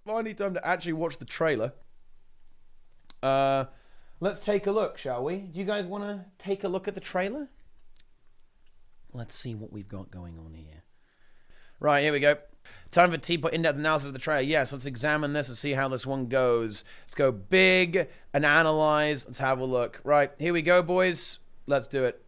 finally time to actually watch the trailer. Let's take a look, shall we? Do you guys want to take a look at the trailer? Let's see what we've got going on here. Right, here we go. Time for Teapot in-depth analysis of the trailer. Yes, let's examine this and see how this one goes. Let's go big and analyze. Let's have a look. Right, here we go, boys. Let's do it.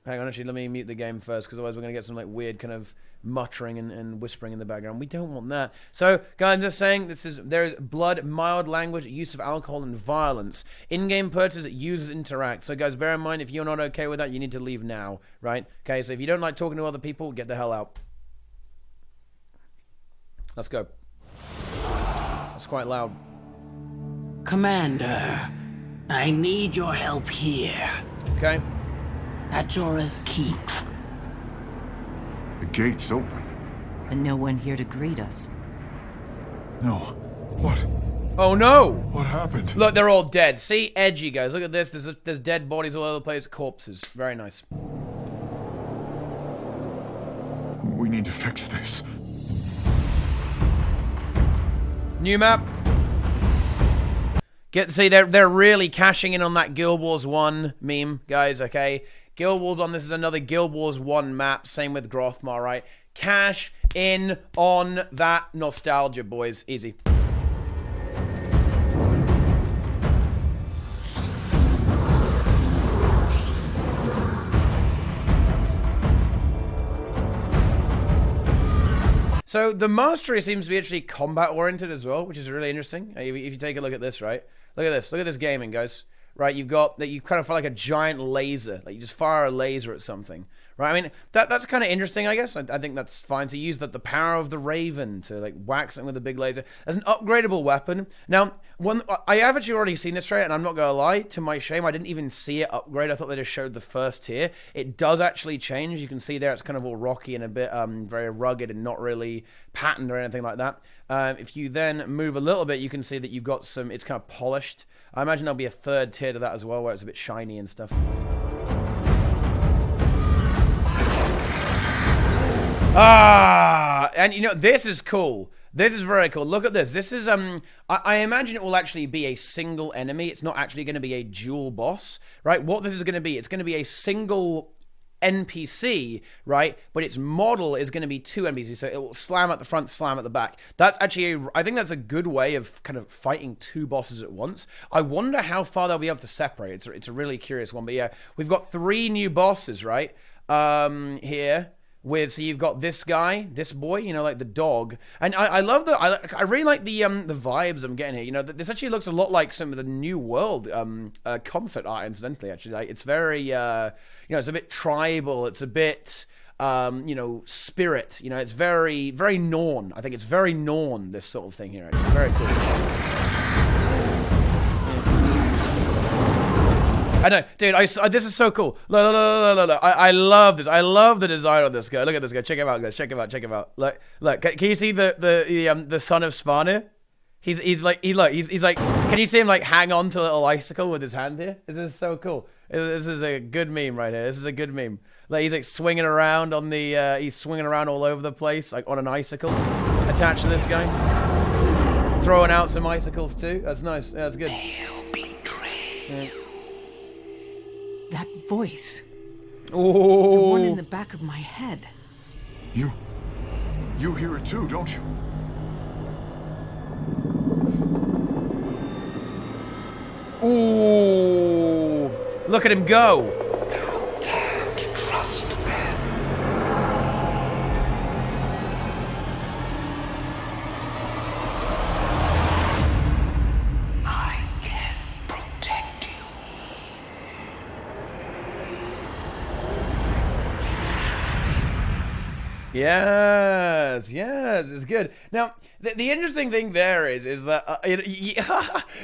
Hang on, actually, let me mute the game first, because otherwise we're going to get some like weird kind of muttering and whispering in the background. We don't want that. So, guys, I'm just saying, there is blood, mild language, use of alcohol, and violence. In-game purchases, users interact. So, guys, bear in mind, if you're not okay with that, you need to leave now, right? Okay, so if you don't like talking to other people, get the hell out. Let's go. That's quite loud. Commander, I need your help here. Okay. At Jorah's keep. The gate's open. And no one here to greet us. No. What? Oh no! What happened? Look, they're all dead. See? Edgy, guys. Look at this. There's dead bodies all over the place. Corpses. Very nice. We need to fix this. New map. See, they're really cashing in on that Guild Wars 1 meme, guys, okay? Guild Wars 1, this is another Guild Wars 1 map. Same with Grothmar, right? Cash in on that nostalgia, boys. Easy. So the mastery seems to be actually combat oriented as well, which is really interesting. If you take a look at this, right? Look at this. Look at this gaming, guys. Right, you've got that you kind of feel like a giant laser, like you just fire a laser at something, right? I mean, that's kind of interesting, I guess. I think that's fine to use the power of the Raven to like whack something with a big laser as an upgradable weapon. Now, I have actually already seen this trailer, and I'm not gonna lie, to my shame, I didn't even see it upgrade. I thought they just showed the first tier. It does actually change. You can see there it's kind of all rocky and a bit very rugged and not really patterned or anything like that. If you then move a little bit, you can see that you've got some. It's kind of polished. I imagine there'll be a third tier to that as well, where it's a bit shiny and stuff. And you know, this is cool. This is very cool. Look at this. This is, I imagine it will actually be a single enemy. It's not actually going to be a dual boss, right? What this is going to be, it's going to be a single NPC, right? But its model is going to be two NPCs, so it will slam at the front, slam at the back. That's actually, I think that's a good way of kind of fighting two bosses at once. I wonder how far they'll be able to separate. It's a really curious one, but yeah, we've got 3 new bosses, right? Here. So you've got this guy, this boy, you know, like the dog, and I love I really like the vibes I'm getting here. You know, this actually looks a lot like some of the New World concept art. Incidentally, actually, like it's very you know, it's a bit tribal. It's a bit you know, spirit. You know, it's very Norn. I think it's very Norn. This sort of thing here. Actually, very cool. I know, dude. This is so cool. Look. I love this. I love the design of this guy. Look at this guy. Check him out, guys. Check him out. Look. Can you see the son of Svanir? He's like. Can you see him like hang on to a little icicle with his hand here? This is so cool. This is a good meme right here. This is a good meme. Like he's like swinging around on the. He's swinging around all over the place, like on an icicle, attached to this guy. Throwing out some icicles too. That's nice. Yeah, that's good. They'll betray you. That voice. Oh. The one in the back of my head. You hear it too, don't you? Ooh. Look at him go. You can't trust them. I can protect you. Yes, it's good. Now, the interesting thing there is that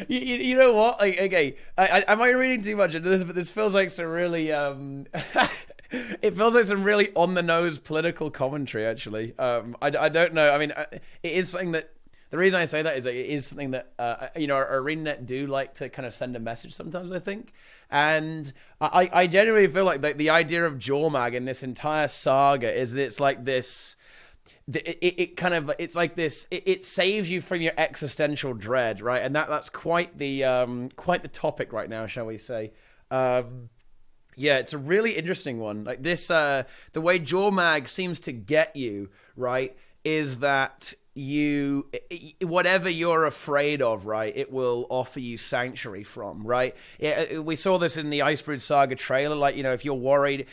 you know what? Like, okay, am I reading too much into this? But this feels like some really it feels like some really on the nose political commentary. Actually, I don't know. I mean, it is something that. The reason I say that is that it is something that, you know, ArenaNet do like to kind of send a message sometimes, I think. And I genuinely feel like the idea of Jormag in this entire saga is that it's like this, it kind of, it's like this, it saves you from your existential dread, right? And that's quite the topic right now, shall we say. Yeah, it's a really interesting one. Like this, the way Jormag seems to get you, right, is that whatever you're afraid of, right, it will offer you sanctuary from, right? We saw this in the Icebrood Saga trailer. Like, you know, if you're worried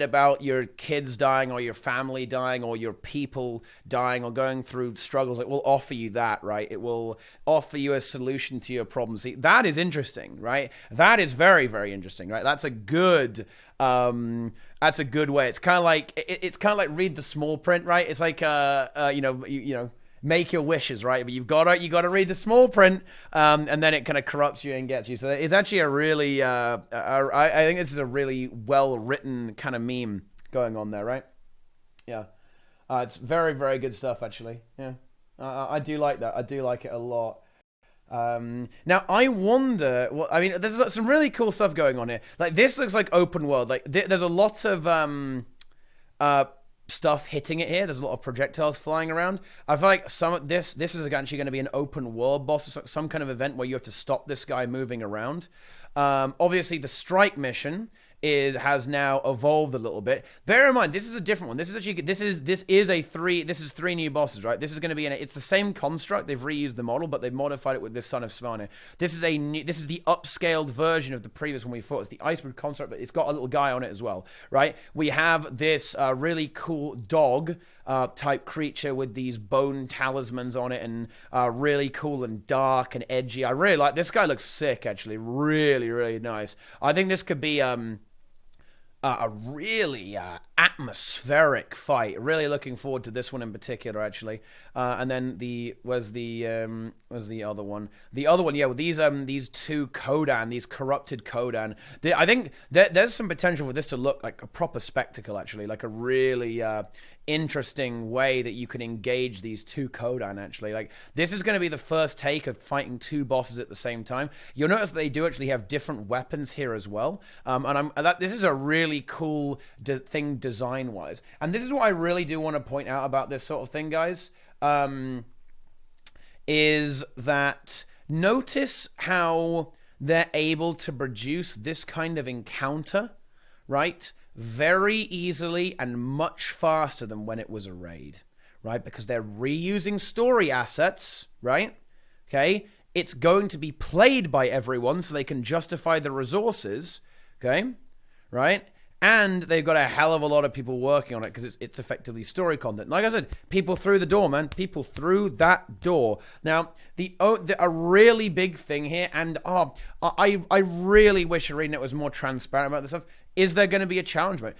about your kids dying or your family dying or your people dying or going through struggles, it will offer you that, right? It will offer you a solution to your problems. See, that is interesting, right? That is very, very interesting, right? That's a good way. It's kind of like read the small print, right? It's like you know, make your wishes, right? But you got to read the small print, and then it kind of corrupts you and gets you. So it's actually a really I think this is a really well written kind of meme going on there, right? Yeah, it's very, very good stuff actually. Yeah, I do like that. I do like it a lot. Now I wonder what, I mean, there's some really cool stuff going on here. Like this looks like open world. Like there's a lot of stuff hitting it here. There's a lot of projectiles flying around. I feel like this is actually going to be an open world boss, some kind of event where you have to stop this guy moving around. Obviously the strike mission has now evolved a little bit. Bear in mind, this is a different one. This is three new bosses, right? This is going to be it's the same construct. They've reused the model, but they've modified it with this Son of Svanir. This is the upscaled version of the previous one we fought. It's the Icebrood construct, but it's got a little guy on it as well, right? We have this really cool dog type creature with these bone talismans on it, and really cool and dark and edgy. I really like this guy. Looks sick, actually. Really, really nice. I think this could be a really atmospheric fight. Really looking forward to this one in particular, actually. And then was the other one? The other one, yeah, with these two Kodan, these corrupted Kodan. I think there's some potential for this to look like a proper spectacle, actually, like a really interesting way that you can engage these two Kodan, actually. Like, this is going to be the first take of fighting two bosses at the same time. You'll notice that they do actually have different weapons here as well. This is a really cool thing design-wise. And this is what I really do want to point out about this sort of thing, guys, is that notice how they're able to produce this kind of encounter, right, very easily and much faster than when it was a raid, right? Because they're reusing story assets, right? Okay, it's going to be played by everyone so they can justify the resources, okay, right? And they've got a hell of a lot of people working on it because it's effectively story content. Like I said, people through the door, man. People through that door. Now, a really big thing here, and I really wish ArenaNet was more transparent about this stuff. Is there going to be a challenge mode?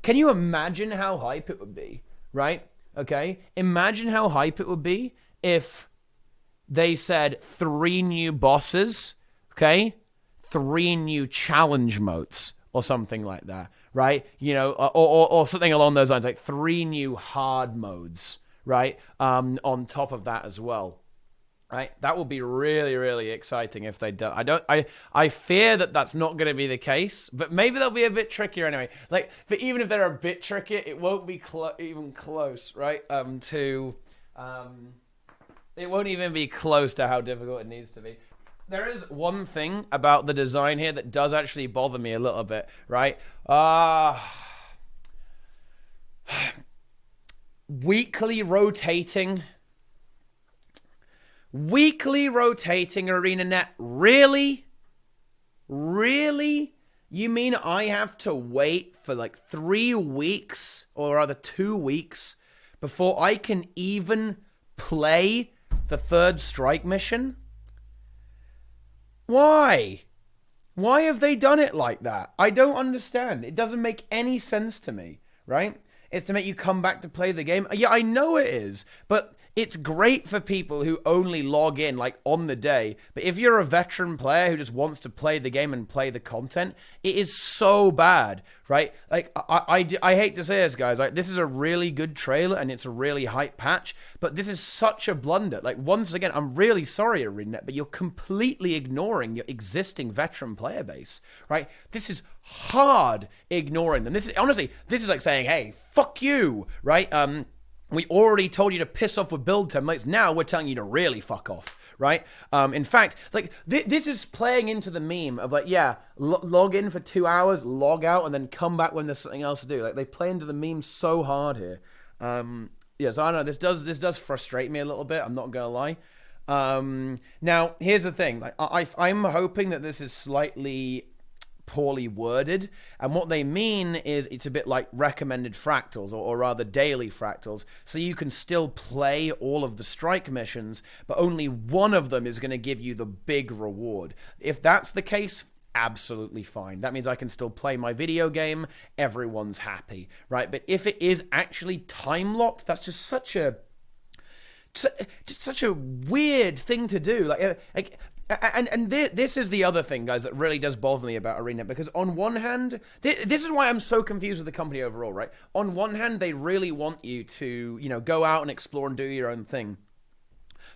Can you imagine how hype it would be, right? Okay, imagine how hype it would be if they said 3 new bosses, okay, 3 new challenge modes, or something like that, right? You know, or something along those lines, like 3 new hard modes, right? On top of that as well, right? That would be really, really exciting if they do. I fear that that's not going to be the case, but maybe they'll be a bit trickier anyway. Like, but even if they're a bit trickier, it won't be even close, right? It won't even be close to how difficult it needs to be. There is one thing about the design here that does actually bother me a little bit, right? Weekly rotating ArenaNet. Really? Really? You mean I have to wait for like 3 weeks, or rather 2 weeks, before I can even play the 3rd strike mission? Why? Why have they done it like that? I don't understand. It doesn't make any sense to me, right? It's to make you come back to play the game. Yeah, I know it is, but it's great for people who only log in like on the day. But if you're a veteran player who just wants to play the game and play the content, it is so bad, right? Like I hate to say this, guys. Like, this is a really good trailer and it's a really hype patch, but this is such a blunder. Like, once again, I'm really sorry, ArenaNet, but you're completely ignoring your existing veteran player base, right? This is hard ignoring them. This is honestly, this is like saying, hey, fuck you, right? We already told you to piss off with build templates. Now we're telling you to really fuck off, right? In fact, like, this is playing into the meme of like, yeah, log in for 2 hours, log out, and then come back when there's something else to do. Like, they play into the meme so hard here. Yeah, so I don't know. This does frustrate me a little bit. I'm not gonna lie. Now, here's the thing. Like, I'm hoping that this is slightly poorly worded, and what they mean is it's a bit like recommended fractals, or rather daily fractals, so you can still play all of the strike missions, but only one of them is going to give you the big reward. If that's the case, absolutely fine. That means I can still play my video game, everyone's happy, right? But if it is actually time locked, that's just such a weird thing to do. And this is the other thing, guys, that really does bother me about ArenaNet, because on one hand, this is why I'm so confused with the company overall, right? On one hand, they really want you to, go out and explore and do your own thing.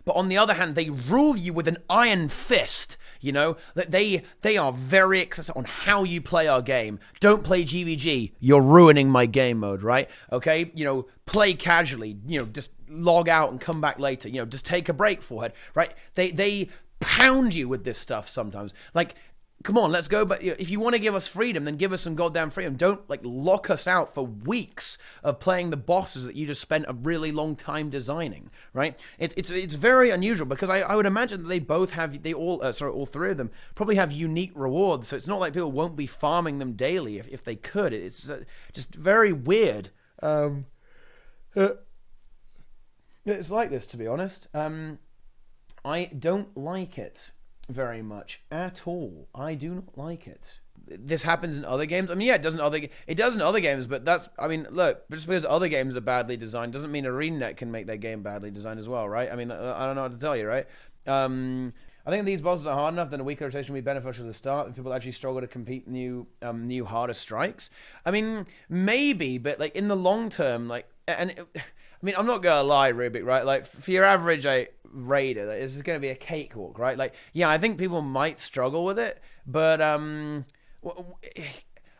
But on the other hand, they rule you with an iron fist, that they are very excessive on how you play our game. Don't play GVG, you're ruining my game mode, right? Okay, play casually, just log out and come back later, just take a break forehead, right? They pound you with this stuff sometimes. Like, come on, let's go. But if you want to give us freedom, then give us some goddamn freedom. Don't lock us out for weeks of playing the bosses that you just spent a really long time designing, right? It's very unusual, because I would imagine that they both have, all three of them probably have unique rewards. So it's not like people won't be farming them daily if they could. It's just very weird. It's like this, to be honest. I don't like it very much at all. I do not like it. This happens in other games. I mean, yeah, it does in other games, but look, just because other games are badly designed doesn't mean ArenaNet can make their game badly designed as well, right? I mean, I don't know what to tell you, right? I think if these bosses are hard enough, then a weaker rotation will be beneficial at the start, and people actually struggle to compete new harder strikes. I mean, maybe, but in the long term, I'm not gonna lie, Rubik, right? For your average raider, this is gonna be a cakewalk, right? I think people might struggle with it, but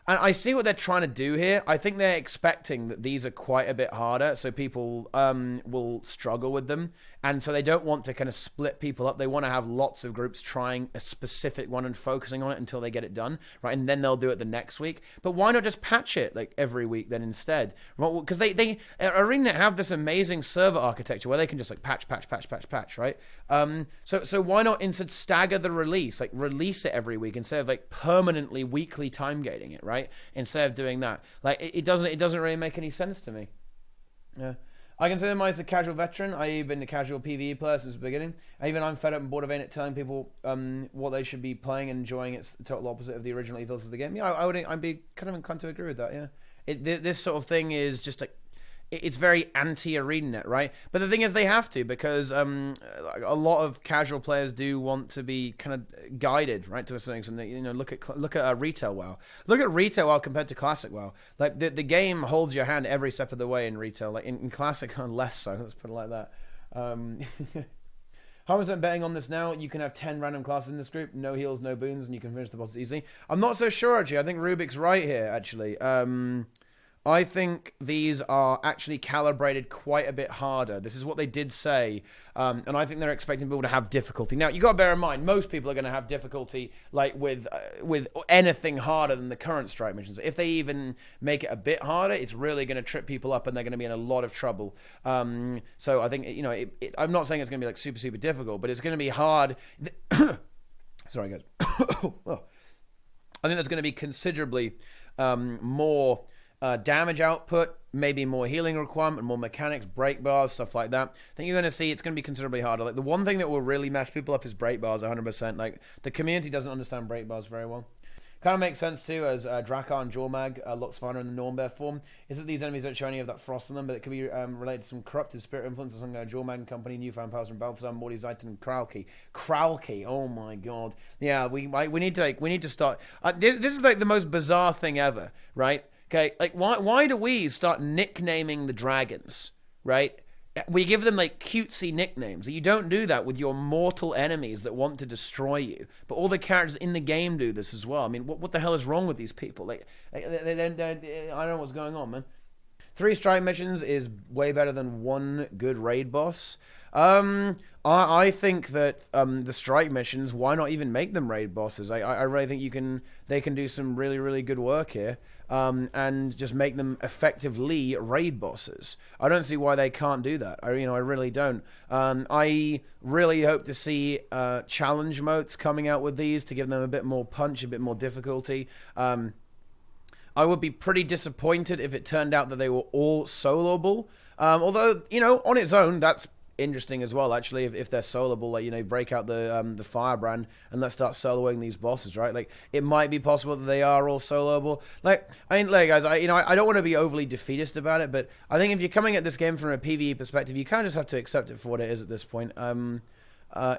I see what they're trying to do here. I think they're expecting that these are quite a bit harder, so people will struggle with them. And so they don't want to kind of split people up. They want to have lots of groups trying a specific one and focusing on it until they get it done, right? And then they'll do it the next week. But why not just patch it every week then instead? Because they ArenaNet have this amazing server architecture where they can just patch, right? So why not instead stagger the release? Release it every week instead of permanently weekly time gating it, right? Instead of doing that. It doesn't really make any sense to me. Yeah. I consider myself a casual veteran. I've been a casual PvE player since the beginning. I'm fed up and bored of ArenaNet telling people what they should be playing and enjoying. It's the total opposite of the original ethos of the game. Yeah, I'd be kind of inclined to agree with that, yeah. This sort of thing is just it's very anti-ArenaNet, right? But the thing is, they have to, because a lot of casual players do want to be kind of guided, right, to a certain extent. Look at retail WoW. Look at retail WoW compared to classic WoW. The game holds your hand every step of the way in retail. In classic, less so. Let's put it like that. 100% betting on this now. You can have 10 random classes in this group, no heals, no boons, and you can finish the bosses easily. I'm not so sure, actually. I think Rubik's right here, actually. I think these are actually calibrated quite a bit harder. This is what they did say. And I think they're expecting people to have difficulty. Now, you got to bear in mind, most people are going to have difficulty with anything harder than the current strike missions. If they even make it a bit harder, it's really going to trip people up and they're going to be in a lot of trouble. So I think, I'm not saying it's going to be super, super difficult, but it's going to be hard. Sorry, guys. I think there's going to be considerably more damage output, maybe more healing requirement, more mechanics, break bars, stuff like that. I think you're going to see it's going to be considerably harder. The one thing that will really mess people up is break bars 100%. The community doesn't understand break bars very well. Kind of makes sense too, as Drakkar and Jormag looks finer in the Nornbear form. Is that these enemies don't show any of that frost in them, but it could be related to some corrupted spirit influence of some Jormag and company, newfound powers from Balthazar, Morty, Zayton, and Kralki. Kralki, oh my god. Yeah, we need to start. This is like the most bizarre thing ever, right? Okay, like why do we start nicknaming the dragons, right? We give them like cutesy nicknames. You don't do that with your mortal enemies that want to destroy you. But all the characters in the game do this as well. I mean, what the hell is wrong with these people? Like, I don't know what's going on, man. 3 strike missions is way better than 1 good raid boss. I think that the strike missions, why not even make them raid bosses? I really think they can do some really, really good work here. And just make them effectively raid bosses. I don't see why they can't do that. I really don't. I really hope to see challenge modes coming out with these to give them a bit more punch, a bit more difficulty. I would be pretty disappointed if it turned out that they were all soloable. Although, on its own, that's interesting as well, actually, if they're soloable, like, break out the firebrand and let's start soloing these bosses, right? Like, it might be possible that they are all soloable. Like, guys, I don't want to be overly defeatist about it, but I think if you're coming at this game from a PvE perspective, you kind of just have to accept it for what it is at this point.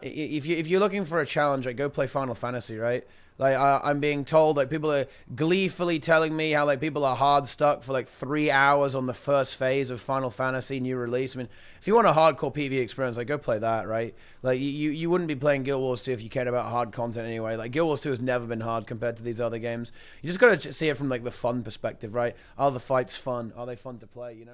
If you're looking for a challenge, like, go play Final Fantasy, right? Like, I'm being told, like, people are gleefully telling me how, like, people are hard stuck for, like, 3 hours on the first phase of Final Fantasy new release. I mean, if you want a hardcore PvE experience, like, go play that, right? Like, you wouldn't be playing Guild Wars 2 if you cared about hard content anyway. Like, Guild Wars 2 has never been hard compared to these other games. You just gotta see it from, like, the fun perspective, right? Are the fights fun? Are they fun to play,